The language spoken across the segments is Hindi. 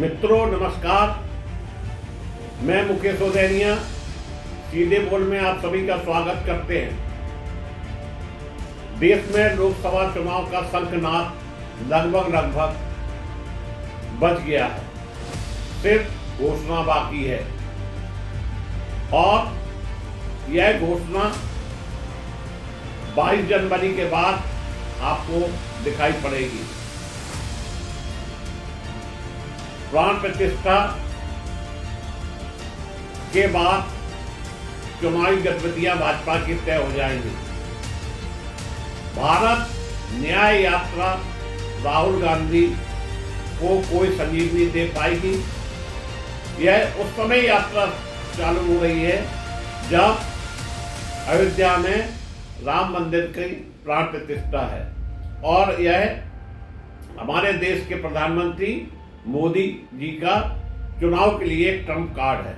मित्रों नमस्कार, मैं मुकेश ओदैनिया सीधे बोल में आप सभी का स्वागत करते हैं। देश में लोकसभा चुनाव का शंखनाद लगभग बज गया है, सिर्फ घोषणा बाकी है और यह घोषणा 22 जनवरी के बाद आपको दिखाई पड़ेगी। प्राण प्रतिष्ठा के बाद चुनावी गतिविधियां भाजपा की तय हो जाएंगी। भारत न्याय यात्रा राहुल गांधी को कोई संजीवनी दे पाएगी। यह उस समय यात्रा चालू हो रही है जब अयोध्या में राम मंदिर की प्राण प्रतिष्ठा है और यह हमारे देश के प्रधानमंत्री मोदी जी का चुनाव के लिए एक ट्रम्प कार्ड है।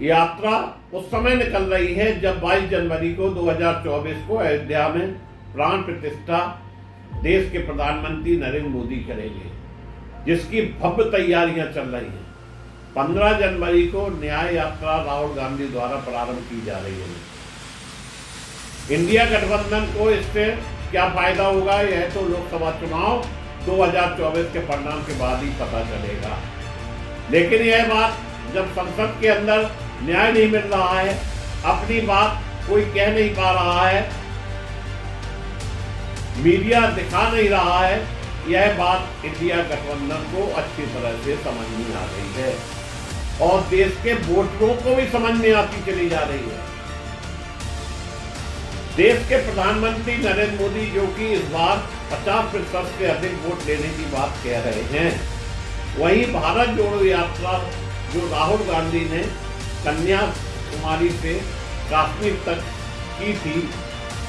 यात्रा उस समय निकल रही है जब 22 जनवरी को 2024 को अयोध्या में प्राण प्रतिष्ठा देश के प्रधानमंत्री नरेंद्र मोदी करेंगे, जिसकी भव्य तैयारियां चल रही हैं। 15 जनवरी को न्याय यात्रा राहुल गांधी द्वारा प्रारंभ की जा रही है। इंडिया गठबंधन को इससे क्या फायदा होगा, यह तो लोकसभा चुनाव 2024 के परिणाम के बाद ही पता चलेगा। लेकिन यह बात जब संसद के अंदर न्याय नहीं मिल रहा है, अपनी बात कोई कह नहीं पा रहा है, मीडिया दिखा नहीं रहा है, यह बात इंडिया गठबंधन को अच्छी तरह से समझ में आ रही है और देश के वोटरों को भी समझ में आती चली जा रही है। देश के प्रधानमंत्री नरेंद्र मोदी, जो कि इस बार 50% से अधिक वोट लेने की बात कह रहे हैं, वहीं भारत जोड़ो यात्रा जो राहुल गांधी ने कन्याकुमारी से कश्मीर तक की थी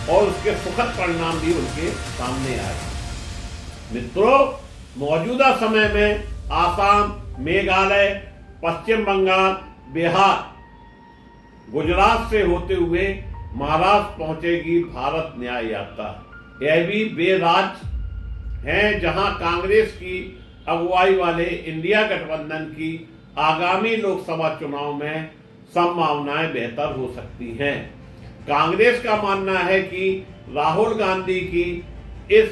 और उसके सुखद परिणाम भी उनके सामने आए। मित्रों, मौजूदा समय में आसाम, मेघालय, पश्चिम बंगाल, बिहार, गुजरात से होते हुए महाराष्ट्र पहुंचेगी भारत न्याय यात्रा। यह भी वे राज्य हैं जहां कांग्रेस की अगुवाई वाले इंडिया गठबंधन की आगामी लोकसभा चुनाव में संभावनाएं बेहतर हो सकती हैं। कांग्रेस का मानना है कि राहुल गांधी की इस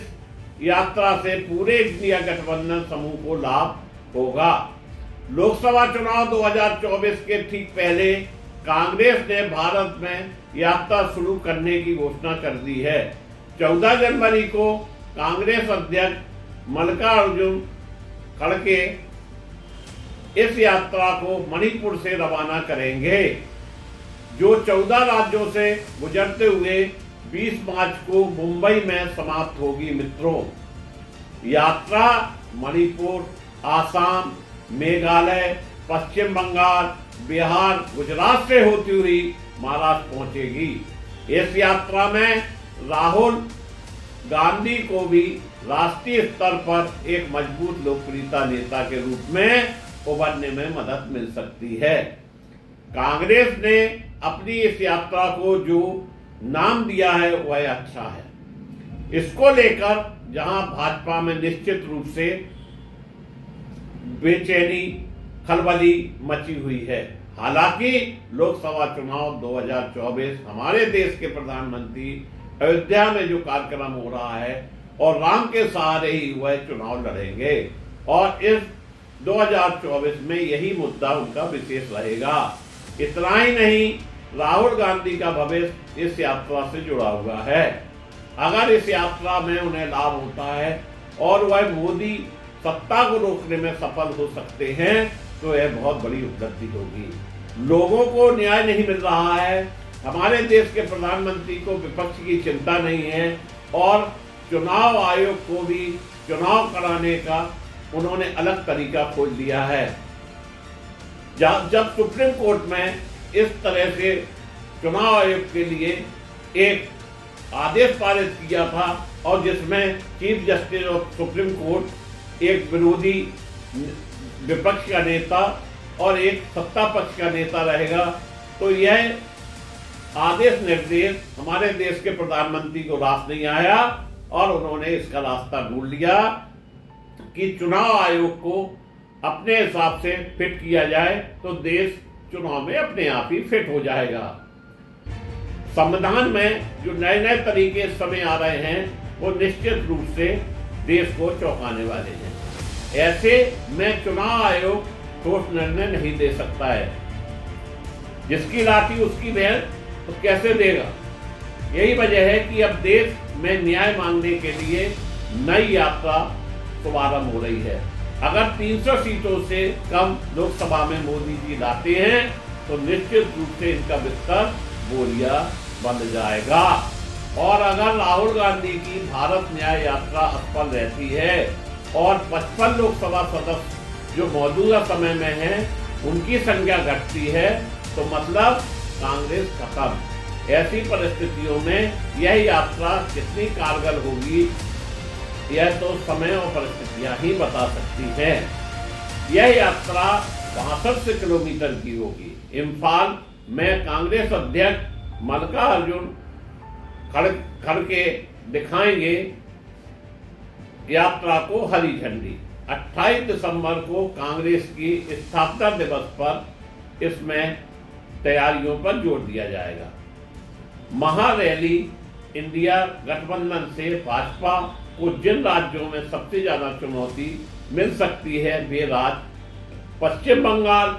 यात्रा से पूरे इंडिया गठबंधन समूह को लाभ होगा। लोकसभा चुनाव 2024 के ठीक पहले कांग्रेस ने भारत में यात्रा शुरू करने की घोषणा कर दी है। 14 जनवरी को कांग्रेस अध्यक्ष मल्लिकार्जुन खड़गे इस यात्रा को मणिपुर से रवाना करेंगे, जो 14 राज्यों से गुजरते हुए 20 मार्च को मुंबई में समाप्त होगी। मित्रों, यात्रा मणिपुर, आसाम, मेघालय, पश्चिम बंगाल, बिहार, गुजरात से होती हुई महाराष्ट्र पहुंचेगी। इस यात्रा में राहुल गांधी को भी राष्ट्रीय स्तर पर एक मजबूत लोकप्रियता नेता के रूप में उभरने में मदद मिल सकती है। कांग्रेस ने अपनी इस यात्रा को जो नाम दिया है वह अच्छा है। इसको लेकर जहां भाजपा में निश्चित रूप से बेचैनी, खलबली मची हुई है। हालांकि लोकसभा चुनाव 2024 हमारे देश के प्रधानमंत्री अयोध्या में जो कार्यक्रम हो रहा है और राम के सहारे ही वह चुनाव लड़ेंगे और इस 2024 में यही मुद्दा उनका विशेष रहेगा। इतना ही नहीं, राहुल गांधी का भविष्य इस यात्रा से जुड़ा हुआ है। अगर इस यात्रा में उन्हें लाभ होता है और वह मोदी सत्ता को रोकने में सफल हो सकते हैं तो यह बहुत बड़ी उपलब्धि होगी। लोगों को न्याय नहीं मिल रहा है, हमारे देश के प्रधानमंत्री को विपक्ष की चिंता नहीं है और चुनाव आयोग को भी चुनाव कराने का उन्होंने अलग तरीका खोज लिया है। जब सुप्रीम कोर्ट में इस तरह से चुनाव आयोग के लिए एक आदेश पारित किया था और जिसमें chief justice of supreme court एक विरोधी विपक्ष का नेता और एक सत्ता पक्ष का नेता रहेगा, तो यह आदेश निर्देश हमारे देश के प्रधानमंत्री को रास नहीं आया और उन्होंने इसका रास्ता ढूंढ लिया कि चुनाव आयोग को अपने हिसाब से फिट किया जाए तो देश चुनाव में अपने आप ही फिट हो जाएगा। संविधान में जो नए नए तरीके इस समय आ रहे हैं वो निश्चित रूप से देश को चौंकाने वाले हैं। ऐसे में चुनाव आयोग ठोस निर्णय नहीं दे सकता है। जिसकी लाठी उसकी भैंस तो कैसे देगा। यही वजह है कि अब देश में न्याय मांगने के लिए नई यात्रा शुभारंभ हो रही है। अगर 300 सीटों से कम लोकसभा में मोदी जी लाते हैं तो निश्चित रूप से इनका बिस्तर बोरिया बन जाएगा। और अगर राहुल गांधी की भारत न्याय यात्रा असफल रहती है और 55 लोकसभा सदस्य जो मौजूदा समय में हैं उनकी संख्या घटती है तो मतलब कांग्रेस खत्म। ऐसी परिस्थितियों में यह यात्रा कितनी कारगर होगी यह तो समय और परिस्थितियां ही बता सकती हैं। यह यात्रा 62 किलोमीटर की होगी। इम्फाल में कांग्रेस अध्यक्ष मल्लिकार्जुन खड़गे दिखाएंगे यात्रा को हरी झंडी। 28 दिसंबर को कांग्रेस की स्थापना दिवस पर इसमें तैयारियों पर जोर दिया जाएगा। महारैली इंडिया गठबंधन से भाजपा को जिन राज्यों में सबसे ज्यादा चुनौती मिल सकती है वे राज्य पश्चिम बंगाल,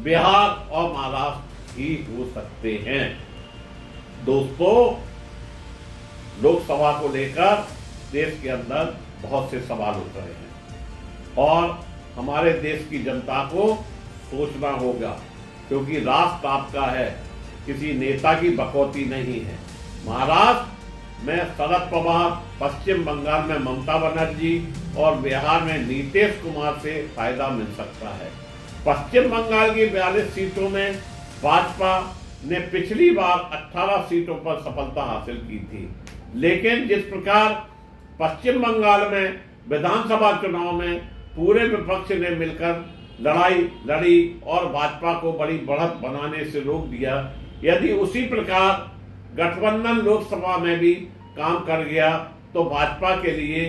बिहार और महाराष्ट्र ही हो सकते हैं। दोस्तों, लोकसभा को लेकर देश के अंदर बहुत से सवाल उठ रहे हैं और हमारे देश की जनता को सोचना होगा क्योंकि राष्ट्र आपका है, किसी नेता की बकौती नहीं है। महाराष्ट्र में शरद पवार, पश्चिम बंगाल में ममता बनर्जी और बिहार में नीतीश कुमार से फायदा मिल सकता है। पश्चिम बंगाल की 42 सीटों में भाजपा ने पिछली बार 18 सीटों पर सफलता हासिल की थी, लेकिन जिस प्रकार पश्चिम बंगाल में विधानसभा चुनाव में पूरे विपक्ष ने मिलकर लड़ाई लड़ी और भाजपा को बड़ी बढ़त बनाने से रोक दिया, यदि उसी प्रकार गठबंधन लोकसभा में भी काम कर गया तो भाजपा के लिए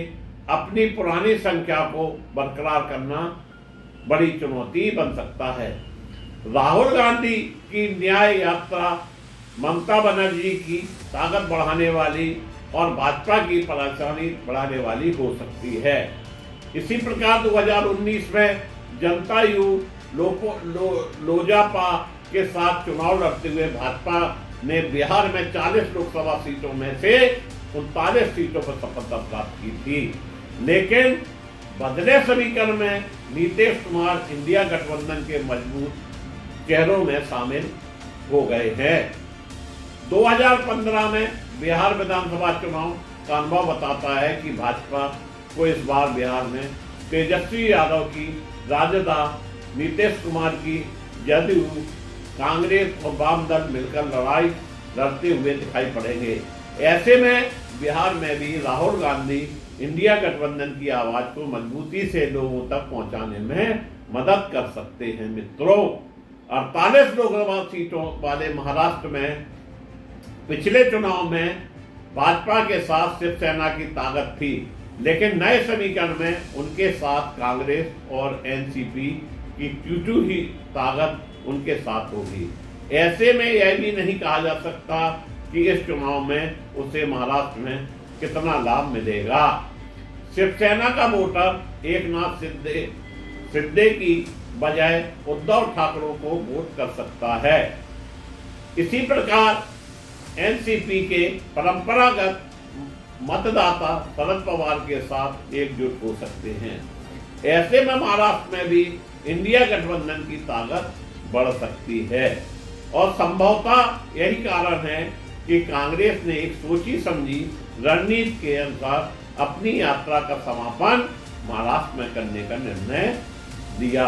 अपनी पुरानी संख्या को बरकरार करना बड़ी चुनौती बन सकता है। राहुल गांधी की न्याय यात्रा ममता बनर्जी की ताकत बढ़ाने वाली और भाजपा की परेशानी बढ़ाने वाली हो सकती है। इसी प्रकार 2019 में जनता लोजपा के साथ चुनाव लड़ते हुए भाजपा ने बिहार में 40 लोकसभा सीटों में से 39 सीटों पर सफलता प्राप्त की थी, लेकिन बदले समीकरण में नीतीश कुमार इंडिया गठबंधन के मजबूत चेहरों में शामिल हो गए हैं। 2015 में बिहार विधानसभा चुनाव का अनुभव बताता है कि भाजपा को इस बार बिहार में तेजस्वी यादव की राजद, नीतीश कुमार की जदयू, कांग्रेस और वाम दल मिलकर लड़ाई लड़ते हुए दिखाई पड़ेंगे। ऐसे में बिहार में भी राहुल गांधी इंडिया गठबंधन की आवाज को मजबूती से लोगों तक पहुंचाने में मदद कर सकते हैं। मित्रों, 48 लोकसभा सीटों वाले महाराष्ट्र में पिछले चुनाव में भाजपा के साथ शिवसेना की ताकत थी, लेकिन नए समीकरण में उनके साथ कांग्रेस और एनसीपी की टूटू ही ताकत उनके साथ होगी। ऐसे में यह भी नहीं कहा जा सकता कि इस चुनाव में उसे महाराष्ट्र में कितना लाभ मिलेगा। शिवसेना का वोटर एकनाथ शिंदे की बजाय उद्धव ठाकरे को वोट कर सकता है। इसी प्रकार एनसीपी के परंपरागत मतदाता शरद पवार के साथ एकजुट हो सकते हैं। ऐसे में महाराष्ट्र में भी इंडिया गठबंधन की ताकत बढ़ सकती है और संभवतः यही कारण है कि कांग्रेस ने एक सोची समझी रणनीति के अनुसार अपनी यात्रा का समापन महाराष्ट्र में करने का निर्णय लिया।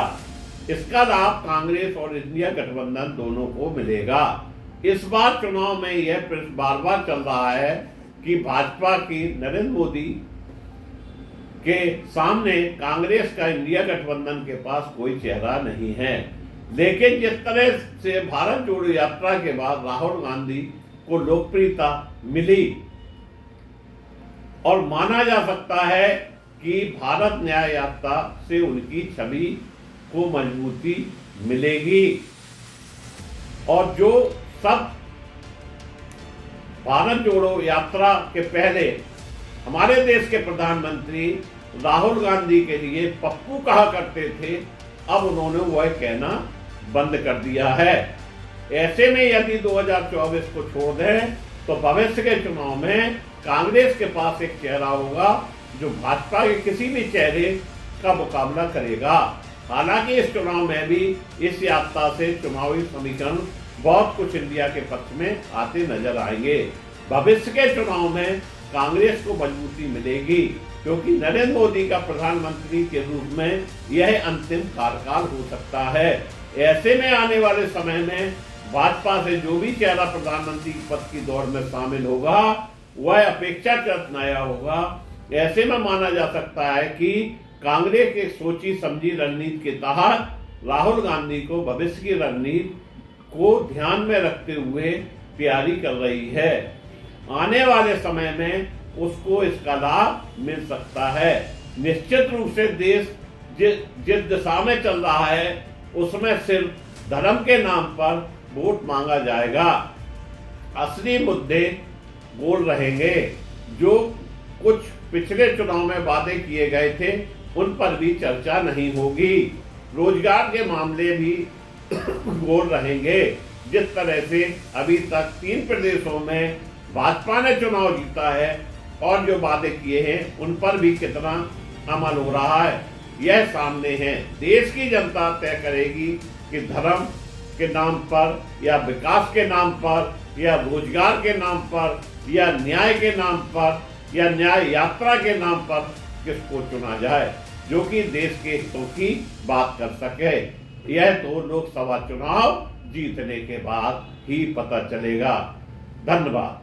इसका लाभ कांग्रेस और इंडिया गठबंधन दोनों को मिलेगा। इस बार चुनाव में यह प्रश्न बार बार चल रहा है कि भाजपा की नरेंद्र मोदी के सामने कांग्रेस का इंडिया गठबंधन के पास कोई चेहरा नहीं है, लेकिन जिस तरह से भारत जोड़ो यात्रा के बाद राहुल गांधी को लोकप्रियता मिली और माना जा सकता है कि भारत न्याय यात्रा से उनकी छवि को मजबूती मिलेगी और जो सब भारत जोड़ो यात्रा के पहले हमारे देश के प्रधानमंत्री राहुल गांधी के लिए पप्पू कहा करते थे, अब उन्होंने वह कहना बंद कर दिया है। ऐसे में यदि 2024 को छोड़ दें तो भविष्य के चुनाव में कांग्रेस के पास एक चेहरा होगा जो भाजपा के किसी भी चेहरे का मुकाबला करेगा। हालांकि इस चुनाव में भी इस यात्रा से चुनावी समीकरण बहुत कुछ इंडिया के पक्ष में आते नजर आएंगे। भविष्य के चुनाव में कांग्रेस को मजबूती मिलेगी क्योंकि नरेंद्र मोदी का प्रधानमंत्री के रूप में यह अंतिम कार्यकाल हो सकता है। ऐसे में आने वाले समय में भाजपा से जो भी चेहरा प्रधानमंत्री पद की दौड़ में शामिल होगा वह अपेक्षाकृत नया होगा। ऐसे में माना जा सकता है कि कांग्रेस एक सोची समझी रणनीति के तहत राहुल गांधी को भविष्य की रणनीति को ध्यान में रखते हुए तैयारी कर रही है। आने वाले समय में उसको इसका लाभ मिल सकता है। निश्चित रूप से देश जिस दिशा में चल रहा है उसमें सिर्फ धर्म के नाम पर वोट मांगा जाएगा। असली मुद्दे गोल रहेंगे। जो कुछ पिछले चुनाव में वादे किए गए थे उन पर भी चर्चा नहीं होगी। रोजगार के मामले भी गोल रहेंगे। जिस तरह से अभी तक 3 प्रदेशों में भाजपा ने चुनाव जीता है और जो वादे किए हैं उन पर भी कितना अमल हो रहा है यह सामने है। देश की जनता तय करेगी कि धर्म के नाम पर या विकास के नाम पर या रोजगार के नाम पर या न्याय के नाम पर या न्याय यात्रा के नाम पर किसको चुना जाए जो कि देश के हितों की बात कर सके। यह तो लोकसभा चुनाव जीतने के बाद ही पता चलेगा। धन्यवाद।